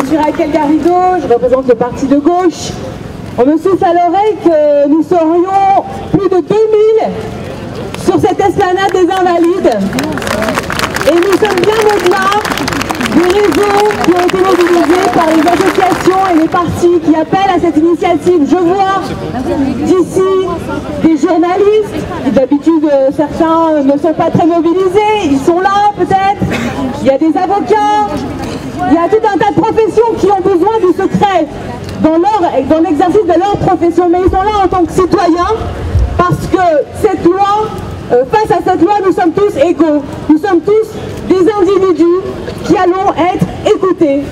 Je suis Raquel Garrido, je représente le parti de gauche. On me souffle à l'oreille que nous serions plus de 2000 sur cette esplanade des Invalides. Et nous sommes bien au-delà des réseaux qui ont été mobilisés par les associations et les partis qui appellent à cette initiative. Je vois d'ici des journalistes, et d'habitude certains ne sont pas très mobilisés, ils sont là peut-être, il y a des avocats, il y a tout un tas de professions qui ont besoin du secret dans l'exercice de leur profession, mais ils sont là en tant que citoyens parce que cette loi, face à cette loi, nous sommes tous égaux, nous sommes tous des individus qui allons être écoutés,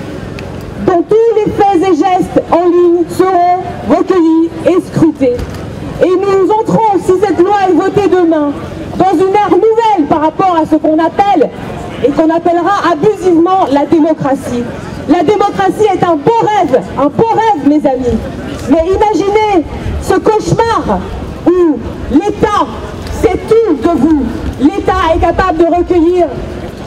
dont tous les faits et gestes en ligne seront recueillis et scrutés. Et nous entrons, si cette loi est votée demain, dans une ère nouvelle par rapport à ce qu'on appelle et qu'on appellera abusivement la démocratie. La démocratie est un beau rêve, mes amis. Mais imaginez ce cauchemar où l'État sait tout de vous. L'État est capable de recueillir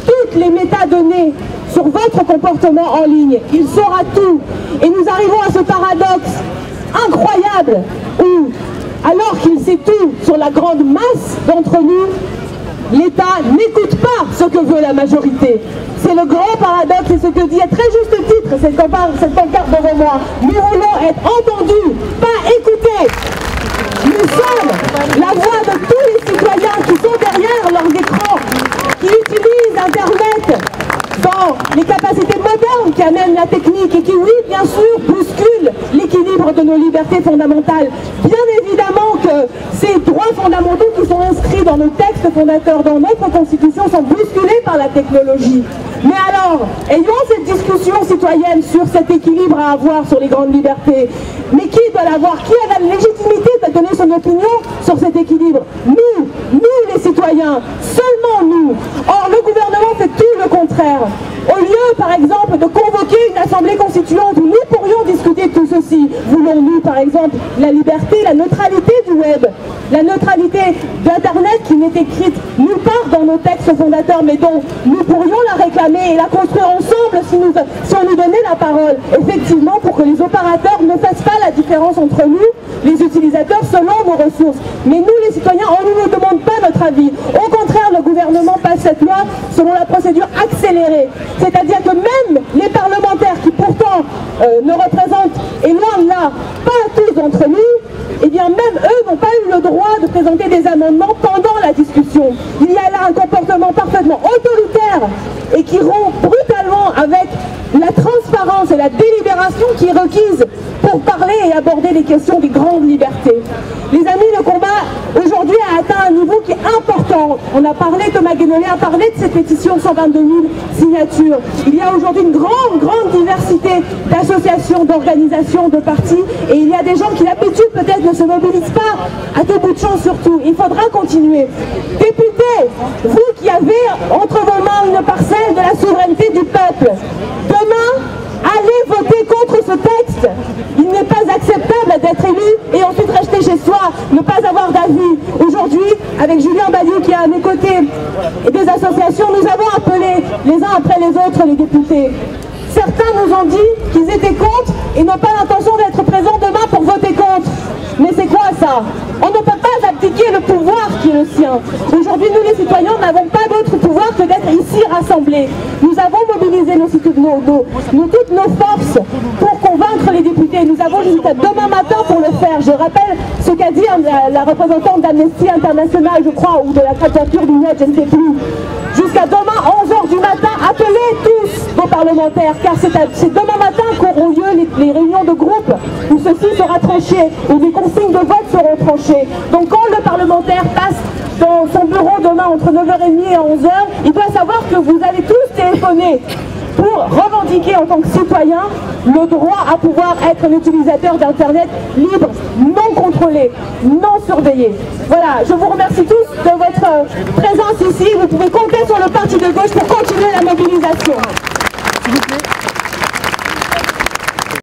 toutes les métadonnées sur votre comportement en ligne. Il saura tout. Et nous arrivons à ce paradoxe incroyable où, alors qu'il sait tout sur la grande masse d'entre nous, l'État n'écoute pas ce que veut la majorité. C'est le grand paradoxe et ce que dit à très juste titre cette pancarte devant moi. Nous voulons être entendus, pas écoutés. Nous sommes la voix de tous les citoyens qui sont derrière leurs écrans, qui utilisent Internet dans les capacités modernes qui amènent la technique et qui, oui, bien sûr, bousculent l'équilibre de nos libertés fondamentales. Bien évidemment que ces droits fondamentaux qui sont inscrits dans nos textes fondateurs, dans notre Constitution, sont bousculés par la technologie. Mais alors, ayons cette discussion citoyenne sur cet équilibre à avoir sur les grandes libertés. Mais qui doit l'avoir? Qui a la légitimité de donner son opinion sur cet équilibre? Nous les citoyens, seulement nous. Or, le gouvernement fait tout le contraire. Au lieu, par exemple, de convoquer une assemblée constituante où nous pourrions discuter de tout ceci, voulons-nous, par exemple, la liberté, la neutralité du web, la neutralité d'Internet qui n'est écrite nulle part dans nos textes fondateurs, mais dont nous pourrions la réclamer et la construire ensemble si on nous donnait la parole, effectivement, pour que les opérateurs ne fassent pas la différence entre nous, les utilisateurs, selon nos ressources. Mais nous, les citoyens, on ne nous demande pas notre avis. Au contraire, le gouvernement passe cette loi selon la procédure accélérée. C'est-à-dire que même les parlementaires qui pourtant ne représentent, et loin de là, pas tous d'entre nous, eh bien même eux n'ont pas eu le droit de présenter des amendements pendant la discussion. Il y a là un comportement parfaitement autoritaire et qui rompt brutalement avec la transparence et la délibération qui est requise pour parler et aborder les questions des grandes libertés. Les amis, le combat aujourd'hui a atteint un niveau qui est important. On a parlé, Thomas Guénolé a parlé de cette pétition, 122 000 signatures. Il y a aujourd'hui une grande diversité d'associations, d'organisations, de partis, et il y a des gens qui d'habitude peut-être ne se mobilisent pas à tout bout de champ surtout. Il faudra continuer. Députés, vous qui avez entre vos mains une parcelle de la souveraineté du peuple, demain, allez voter contre ce texte. Il n'est pas acceptable d'être élu et ensuite rester chez soi, ne pas avoir d'avis. Aujourd'hui, avec Julien Badiou qui est à mes côtés et des associations, nous avons appelé les uns après les autres les députés. Certains nous ont dit qu'ils étaient contre et n'ont pas l'intention d'être présents demain pour voter contre. Mais c'est quoi ça? On ne peut pas abdiquer le pouvoir qui est le sien. Aujourd'hui, nous les citoyens n'avons pas d'autre pouvoir que d'être ici rassemblés. Nous avons mobilisé toutes nos forces pour convaincre les députés. Nous avons jusqu'à demain matin pour le faire. Je rappelle ce qu'a dit la représentante d'Amnesty International, je crois, ou de la quadrature du net, je ne sais plus. Jusqu'à demain, 11h du matin, appelez tous vos parlementaires, car c'est demain matin qu'auront lieu les réunions de groupe, où ceci sera tranché, où les consignes de vote seront tranchées. Donc quand le parlementaire passe dans son bureau demain entre 9h30 et 11h, il doit savoir que vous allez tous téléphoner pour revendiquer en tant que citoyen le droit à pouvoir être un utilisateur d'Internet libre, non contrôlé, non surveillé. Voilà, je vous remercie tous de votre présence ici. Vous pouvez compter sur le parti de gauche pour continuer la mobilisation. S'il vous plaît.